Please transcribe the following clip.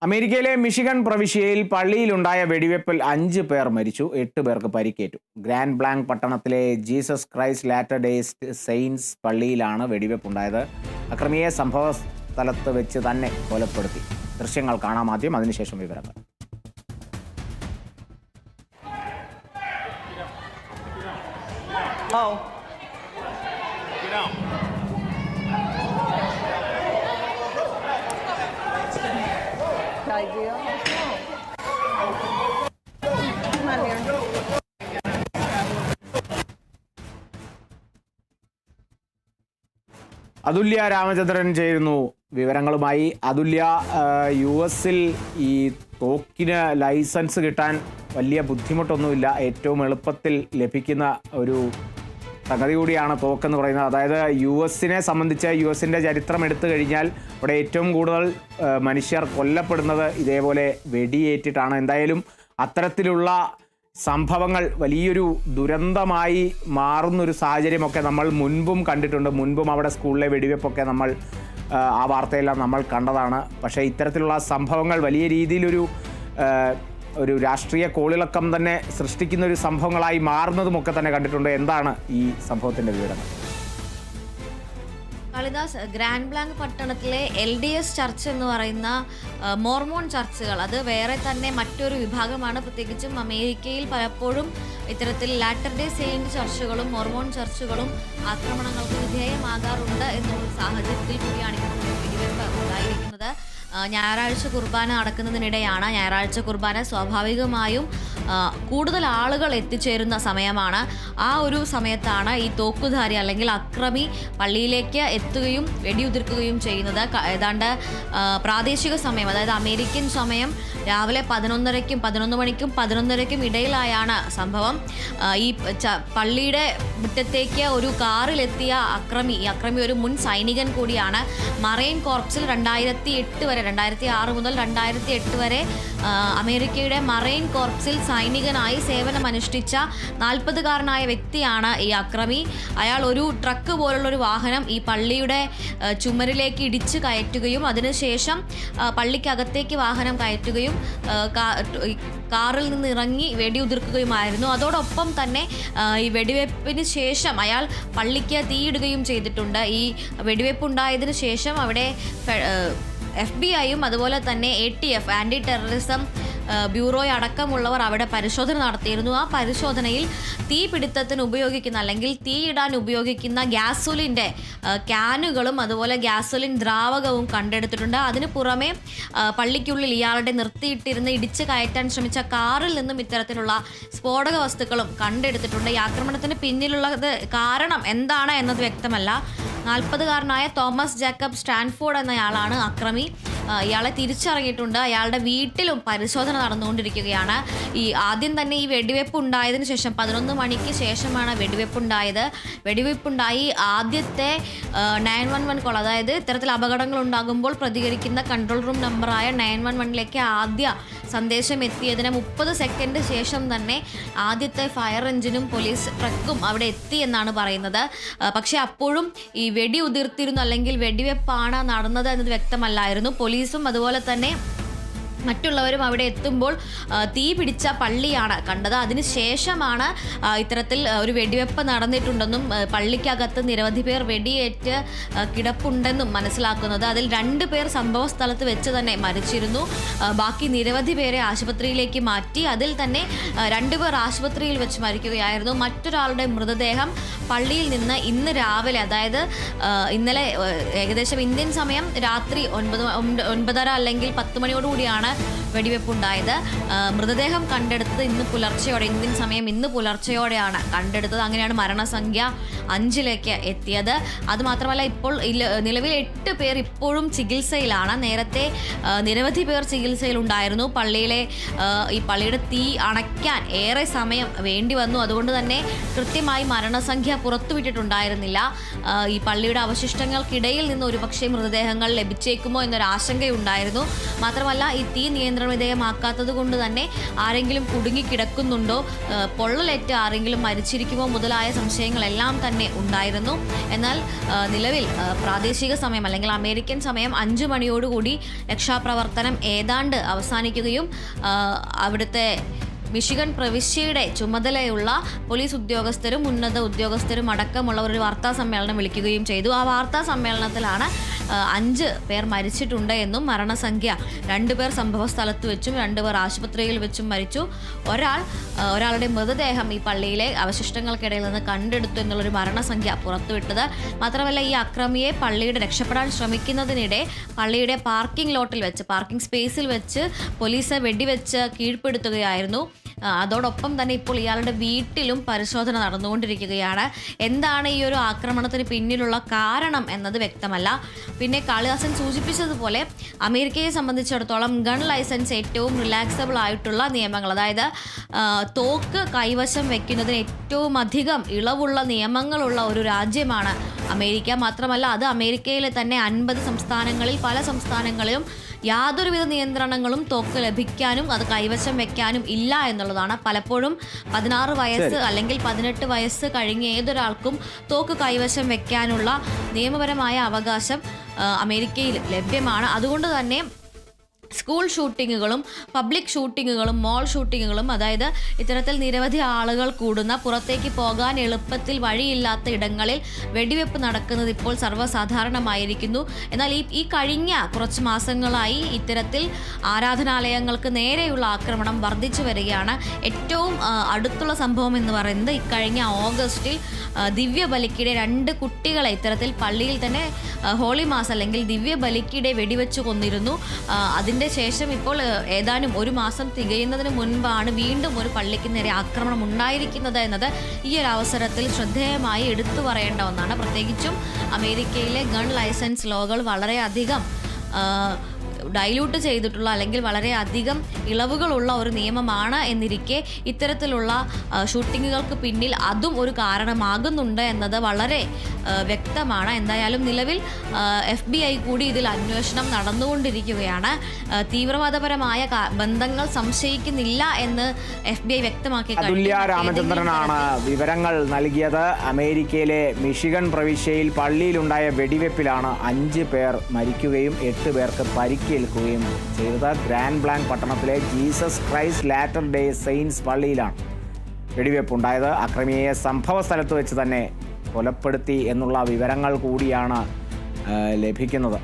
അമേരിക്കയിലെ മിഷിഗൺ പ്രവിശ്യയിൽ പള്ളിയിലുണ്ടായ വെടിവെപ്പിൽ 5 പേർ മരിച്ചു, 8 പേർക്ക് പരിക്കേറ്റു. ഗ്രാൻഡ് ബ്ലാങ്ക് പട്ടണത്തിലെ Jesus Christ Latter Day Saints പള്ളിയിലാണ് വെടിവെപ്പുണ്ടായത്. അക്രമിയെ സംഭവ സ്ഥലത്ത് വെച്ച് തന്നെ കൊലപ്പെടുത്തി. ദൃശ്യങ്ങൾ കാണാം ആദ്യം, അതിനുശേഷം വിവരങ്ങൾ. Idea. Come on here. അതുല്യ രാമചന്ദ്രൻ ചേരുന്നു വിവരങ്ങളുമായി. അതുല്യ, US-ൽ ഈ തോക്കിന് ലൈസൻസ് കിട്ടാൻ വലിയ ബുദ്ധിമുട്ടൊന്നുമില്ല, ഏറ്റവും എളുപ്പത്തിൽ ലഭിക്കുന്ന ഒരു സംഗതി കൂടിയാണ് തോക്കെന്ന് പറയുന്നത്. അതായത് US-നെ സംബന്ധിച്ച് US-ൻ്റെ ചരിത്രം എടുത്തു കഴിഞ്ഞാൽ ഇവിടെ ഏറ്റവും കൂടുതൽ മനുഷ്യർ കൊല്ലപ്പെടുന്നത് ഇതേപോലെ വെടിയേറ്റിട്ടാണ്. എന്തായാലും അത്തരത്തിലുള്ള സംഭവങ്ങൾ വലിയൊരു ദുരന്തമായി മാറുന്നൊരു സാഹചര്യമൊക്കെ നമ്മൾ മുൻപും കണ്ടിട്ടുണ്ട്. മുൻപും അവിടെ സ്കൂളിലെ വെടിവെപ്പൊക്കെ നമ്മൾ ആ വാർത്തയെല്ലാം നമ്മൾ കണ്ടതാണ്. പക്ഷേ ഇത്തരത്തിലുള്ള സംഭവങ്ങൾ വലിയ രീതിയിലൊരു രാഷ്ട്രീയ കോളിളക്കം തന്നെ സൃഷ്ടിക്കുന്ന ഒരു സംഭവങ്ങളായി മാറുന്നതുമൊക്കെ തന്നെ കണ്ടിട്ടുണ്ട്. എന്താണ് ഈ സംഭവത്തിൻ്റെ വിവരങ്ങൾ? കാളിദാസ്, ഗ്രാൻഡ് ബ്ലാങ്ക് പട്ടണത്തിലെ LDS ചർച്ച് എന്ന് പറയുന്ന മോർമോൺ ചർച്ചുകൾ, അത് വേറെ തന്നെ മറ്റൊരു വിഭാഗമാണ്. പ്രത്യേകിച്ചും അമേരിക്കയിൽ പലപ്പോഴും ഇത്തരത്തിൽ ലാറ്റർ ഡേ സെയിൻറ്റ് ചർച്ചുകളും മോർമോൺ ചർച്ചുകളും ആക്രമണങ്ങൾക്ക് വിധേയമാകാറുണ്ട് എന്നുള്ള സാഹചര്യത്തിൽ കൂടിയാണ് ഇപ്പോൾ വെടിവെപ്പ് ഉണ്ടായിരിക്കുന്നത്. ഞായറാഴ്ച കുർബാന നടക്കുന്നതിനിടെയാണ്. ഞായറാഴ്ച കുർബാന സ്വാഭാവികമായും കൂടുതൽ ആളുകൾ എത്തിച്ചേരുന്ന സമയമാണ്. ആ ഒരു സമയത്താണ് ഈ തോക്കുധാരി അല്ലെങ്കിൽ അക്രമി പള്ളിയിലേക്ക് എത്തുകയും വെടിയുതിർക്കുകയും ചെയ്യുന്നത്. ഏതാണ്ട് പ്രാദേശിക സമയം, അതായത് അമേരിക്കൻ സമയം രാവിലെ 11 മണിക്കും 11:30ക്കും ഇടയിലായാണ് സംഭവം. ഈ പള്ളിയുടെ മുറ്റത്തേക്ക് ഒരു കാറിലെത്തിയ ഈ അക്രമി ഒരു മുൻ സൈനികൻ കൂടിയാണ്. മറൈൻ കോർപ്സിൽ 2006 മുതൽ 2008 വരെ അമേരിക്കയുടെ മറൈൻ കോർപ്സിൽ സൈനികനായി സേവനമനുഷ്ഠിച്ച 40-കാരനായ വ്യക്തിയാണ് ഈ അക്രമി. അയാൾ ഒരു ട്രക്ക് പോലുള്ളൊരു വാഹനം ഈ പള്ളിയുടെ ചുമരിലേക്ക് ഇടിച്ച് കയറ്റുകയും അതിനുശേഷം പള്ളിക്കകത്തേക്ക് വാഹനം കയറ്റുകയും കാറിൽ നിന്ന് ഇറങ്ങി വെടിയുതിർക്കുകയുമായിരുന്നു. അതോടൊപ്പം തന്നെ ഈ വെടിവെപ്പിന് ശേഷം അയാൾ പള്ളിക്ക് തീയിടുകയും ചെയ്തിട്ടുണ്ട്. ഈ വെടിവെപ്പുണ്ടായതിനു ശേഷം അവിടെ FBI-യും അതുപോലെ തന്നെ ATF ആൻറ്റി ടെററിസം ബ്യൂറോ അടക്കമുള്ളവർ അവിടെ പരിശോധന നടത്തിയിരുന്നു. ആ പരിശോധനയിൽ തീപിടുത്തത്തിന് ഉപയോഗിക്കുന്ന അല്ലെങ്കിൽ തീയിടാൻ ഉപയോഗിക്കുന്ന ഗ്യാസോലിൻ്റെ ക്യാനുകളും അതുപോലെ ഗ്യാസോലിൻ ദ്രാവകവും കണ്ടെടുത്തിട്ടുണ്ട്. അതിന് പുറമെ പള്ളിക്കുള്ളിൽ ഇയാളുടെ നിർത്തിയിട്ടിരുന്ന് ഇടിച്ച് കയറ്റാൻ ശ്രമിച്ച കാറിൽ നിന്നും ഇത്തരത്തിലുള്ള സ്ഫോടക വസ്തുക്കളും കണ്ടെടുത്തിട്ടുണ്ട്. ഈ ആക്രമണത്തിന് പിന്നിലുള്ളത് കാരണം എന്താണ് എന്നത് വ്യക്തമല്ല. 40-കാരനായ തോമസ് ജേക്കബ് സ്റ്റാൻഫോർഡ് എന്നയാളാണ് അക്രമി. ഇയാളെ തിരിച്ചറിഞ്ഞിട്ടുണ്ട്. അയാളുടെ വീട്ടിലും പരിശോധന നടന്നുകൊണ്ടിരിക്കുകയാണ്. ആദ്യം തന്നെ ഈ വെടിവെപ്പ് ഉണ്ടായതിനു ശേഷം 11 മണിക്ക് ശേഷമാണ് വെടിവെപ്പുണ്ടായി ആദ്യത്തെ 911 കോൾ, അതായത് ഇത്തരത്തിൽ അപകടങ്ങൾ ഉണ്ടാകുമ്പോൾ പ്രതികരിക്കുന്ന കൺട്രോൾ റൂം നമ്പറായ 911ലേക്ക് ആദ്യ സന്ദേശം എത്തിയതിന് 30 സെക്കൻഡ് ശേഷം തന്നെ ആദ്യത്തെ ഫയർ എഞ്ചിനും പോലീസ് ട്രക്കും അവിടെ എത്തി എന്നാണ് പറയുന്നത്. പക്ഷേ അപ്പോഴും ഈ വെടി ഉതിർത്തിരുന്നു അല്ലെങ്കിൽ വെടിവെപ്പാണ് നടന്നത് എന്നത് വ്യക്തമല്ലായിരുന്നു. പോലീസും അതുപോലെ തന്നെ മറ്റുള്ളവരും അവിടെ എത്തുമ്പോൾ തീ പിടിച്ച പള്ളിയാണ് കണ്ടത്. അതിനുശേഷമാണ് ഇത്തരത്തിൽ ഒരു വെടിവെപ്പ് നടന്നിട്ടുണ്ടെന്നും പള്ളിക്കകത്ത് നിരവധി പേർ വെടിയേറ്റ് കിടപ്പുണ്ടെന്നും മനസ്സിലാക്കുന്നത്. അതിൽ 2 പേർ സംഭവ സ്ഥലത്ത് വെച്ച് തന്നെ മരിച്ചിരുന്നു. ബാക്കി നിരവധി പേരെ ആശുപത്രിയിലേക്ക് മാറ്റി. അതിൽ തന്നെ 2 പേർ ആശുപത്രിയിൽ വെച്ച് മരിക്കുകയായിരുന്നു. മറ്റൊരാളുടെ മൃതദേഹം പള്ളിയിൽ നിന്ന് ഇന്ന് രാവിലെ, അതായത് ഇന്നലെ ഏകദേശം ഇന്ത്യൻ സമയം രാത്രി 9:30 അല്ലെങ്കിൽ 10 മണിയോടുകൂടിയാണ് വെടിവെപ്പുണ്ടായത്. മൃതദേഹം കണ്ടെടുത്തത് ഇന്ത്യൻ സമയം ഇന്ന് പുലർച്ചെയോടെയാണ് കണ്ടെടുത്തത്. അങ്ങനെയാണ് മരണസംഖ്യ 5ലേക്ക് എത്തിയത്. അതുമാത്രമല്ല, ഇപ്പോൾ നിലവിൽ 8 പേർ ഇപ്പോഴും ചികിത്സയിലാണ്. നേരത്തെ നിരവധി പേർ ചികിത്സയിലുണ്ടായിരുന്നു. ഈ പള്ളിയുടെ തീ അണയ്ക്കാൻ ഏറെ സമയം വേണ്ടി വന്നു. അതുകൊണ്ട് തന്നെ കൃത്യമായി മരണസംഖ്യ പുറത്തുവിട്ടിട്ടുണ്ടായിരുന്നില്ല. ഈ പള്ളിയുടെ അവശിഷ്ടങ്ങൾക്കിടയിൽ നിന്ന് ഒരുപക്ഷെ മൃതദേഹങ്ങൾ ലഭിച്ചേക്കുമോ എന്നൊരു ആശങ്കയുണ്ടായിരുന്നു. മാത്രമല്ല, ഈ തീ നിയന്ത്രണം നിയന്ത്രണ വിധേയമാക്കാത്തത് കൊണ്ട് തന്നെ ആരെങ്കിലും കുടുങ്ങിക്കിടക്കുന്നുണ്ടോ, പൊള്ളലേറ്റ് ആരെങ്കിലും മരിച്ചിരിക്കുമോ മുതലായ സംശയങ്ങളെല്ലാം തന്നെ ഉണ്ടായിരുന്നു. എന്നാൽ നിലവിൽ പ്രാദേശിക സമയം അല്ലെങ്കിൽ അമേരിക്കൻ സമയം 5 മണിയോടുകൂടി രക്ഷാപ്രവർത്തനം ഏതാണ്ട് അവസാനിക്കുകയും അവിടുത്തെ മിഷിഗൺ പ്രവിശ്യയുടെ ചുമതലയുള്ള പോലീസ് ഉദ്യോഗസ്ഥരും ഉന്നത ഉദ്യോഗസ്ഥരും അടക്കമുള്ളവർ ഒരു വാർത്താ സമ്മേളനം വിളിക്കുകയും ചെയ്തു. ആ വാർത്താ സമ്മേളനത്തിലാണ് 5 പേർ മരിച്ചിട്ടുണ്ട് എന്നും മരണസംഖ്യ 2 പേർ സംഭവ സ്ഥലത്ത് വെച്ചും 2 പേർ ആശുപത്രിയിൽ വെച്ചും മരിച്ചു, ഒരാളുടെ മൃതദേഹം ഈ പള്ളിയിലെ അവശിഷ്ടങ്ങൾക്കിടയിൽ നിന്ന് കണ്ടെടുത്തു എന്നുള്ളൊരു മരണസംഖ്യ പുറത്തുവിട്ടത്. മാത്രമല്ല, ഈ അക്രമിയെ പള്ളിയുടെ രക്ഷപ്പെടാൻ ശ്രമിക്കുന്നതിനിടെ പള്ളിയുടെ പാർക്കിംഗ് ലോട്ടിൽ വെച്ച്, പാർക്കിംഗ് സ്പേസിൽ വെച്ച് പോലീസ് വെടിവെച്ച് കീഴ്പ്പെടുത്തുകയായിരുന്നു. അതോടൊപ്പം തന്നെ ഇപ്പോൾ ഇയാളുടെ വീട്ടിലും പരിശോധന നടന്നുകൊണ്ടിരിക്കുകയാണ്. എന്താണ് ഈ ഒരു ആക്രമണത്തിന് പിന്നിലുള്ള കാരണം എന്നത് വ്യക്തമല്ല. പിന്നെ കാളിദാസൻ സൂചിപ്പിച്ചതുപോലെ അമേരിക്കയെ സംബന്ധിച്ചിടത്തോളം ഗൺ ലൈസൻസ് ഏറ്റവും റിലാക്സബിൾ ആയിട്ടുള്ള നിയമങ്ങൾ, അതായത് തോക്ക് കൈവശം വയ്ക്കുന്നതിന് ഏറ്റവും അധികം ഇളവുള്ള നിയമങ്ങളുള്ള ഒരു രാജ്യമാണ് അമേരിക്ക. മാത്രമല്ല, അത് അമേരിക്കയിലെ തന്നെ 50 സംസ്ഥാനങ്ങളിൽ പല സംസ്ഥാനങ്ങളിലും യാതൊരുവിധ നിയന്ത്രണങ്ങളും തോക്ക് ലഭിക്കാനും അത് കൈവശം വെക്കാനും ഇല്ല എന്നുള്ളതാണ്. പലപ്പോഴും 16 വയസ്സ് അല്ലെങ്കിൽ 18 വയസ്സ് കഴിഞ്ഞ ഏതൊരാൾക്കും തോക്ക് കൈവശം വെക്കാനുള്ള നിയമപരമായ അവകാശം അമേരിക്കയിൽ ലഭ്യമാണ്. അതുകൊണ്ട് തന്നെ സ്കൂൾ ഷൂട്ടിങ്ങുകളും പബ്ലിക് ഷൂട്ടിങ്ങുകളും മോൾ ഷൂട്ടിങ്ങുകളും, അതായത് ഇത്തരത്തിൽ നിരവധി ആളുകൾ കൂടുന്ന, പുറത്തേക്ക് പോകാൻ എളുപ്പത്തിൽ വഴിയില്ലാത്ത ഇടങ്ങളിൽ വെടിവെപ്പ് നടക്കുന്നത് ഇപ്പോൾ സർവ്വസാധാരണമായിരിക്കുന്നു. എന്നാൽ ഈ കഴിഞ്ഞ കുറച്ച് മാസങ്ങളായി ഇത്തരത്തിൽ ആരാധനാലയങ്ങൾക്ക് നേരെയുള്ള ആക്രമണം വർദ്ധിച്ചു വരികയാണ്. ഏറ്റവും അടുത്തുള്ള സംഭവം എന്ന് പറയുന്നത് ഇക്കഴിഞ്ഞ ഓഗസ്റ്റിൽ ദിവ്യബലിക്കിടെ 2 കുട്ടികളെ ഇത്തരത്തിൽ പള്ളിയിൽ തന്നെ ഹോളി മാസ് അല്ലെങ്കിൽ ദിവ്യബലിക്കിടെ വെടിവെച്ച് കൊന്നിരുന്നു. അതിൻ്റെ ശേഷം ഇപ്പോൾ ഏതാനും 1 മാസം തികയുന്നതിന് മുൻപാണ് വീണ്ടും ഒരു പള്ളിക്ക് നേരെ ആക്രമണം ഉണ്ടായിരിക്കുന്നത് എന്നത് ഈ ഒരു അവസരത്തിൽ ശ്രദ്ധേയമായി എടുത്തു പറയേണ്ട ഒന്നാണ്. പ്രത്യേകിച്ചും അമേരിക്കയിലെ ഗൺ ലൈസൻസ് ലോകൾ വളരെയധികം ഡൈല്യൂട്ട് ചെയ്തിട്ടുള്ള അല്ലെങ്കിൽ വളരെയധികം ഇളവുകളുള്ള ഒരു നിയമമാണ് എന്നിരിക്കെ ഇത്തരത്തിലുള്ള ഷൂട്ടിങ്ങുകൾക്ക് പിന്നിൽ അതും ഒരു കാരണമാകുന്നുണ്ട് എന്നത് വളരെ വ്യക്തമാണ്. എന്തായാലും നിലവിൽ FBI കൂടി ഇതിൽ അന്വേഷണം നടന്നുകൊണ്ടിരിക്കുകയാണ്. തീവ്രവാദപരമായ ബന്ധങ്ങൾ സംശയിക്കുന്നില്ല എന്ന് FBI വ്യക്തമാക്കി. അതുല്യ രാമചന്ദ്രനാണ് വിവരങ്ങൾ നൽകിയത്. അമേരിക്കയിലെ മിഷിഗൺ പ്രവിശ്യയിൽ പള്ളിയിലുണ്ടായ വെടിവെപ്പിലാണ് 5 പേർ മരിക്കുകയും 8 പേർക്ക് പരിക്കേൽക്കുകയും ചെയ്തത്. ഗ്രാൻഡ് ബ്ലാങ്ക് പട്ടണത്തിലെ Jesus Christ Latter Day Saints പള്ളിയിലാണ് വെടിവെപ്പുണ്ടായത്. അക്രമിയെ സംഭവ സ്ഥലത്ത് വെച്ച് തന്നെ കൊലപ്പെടുത്തി എന്നുള്ള വിവരങ്ങൾ കൂടിയാണ് ലഭിക്കുന്നത്.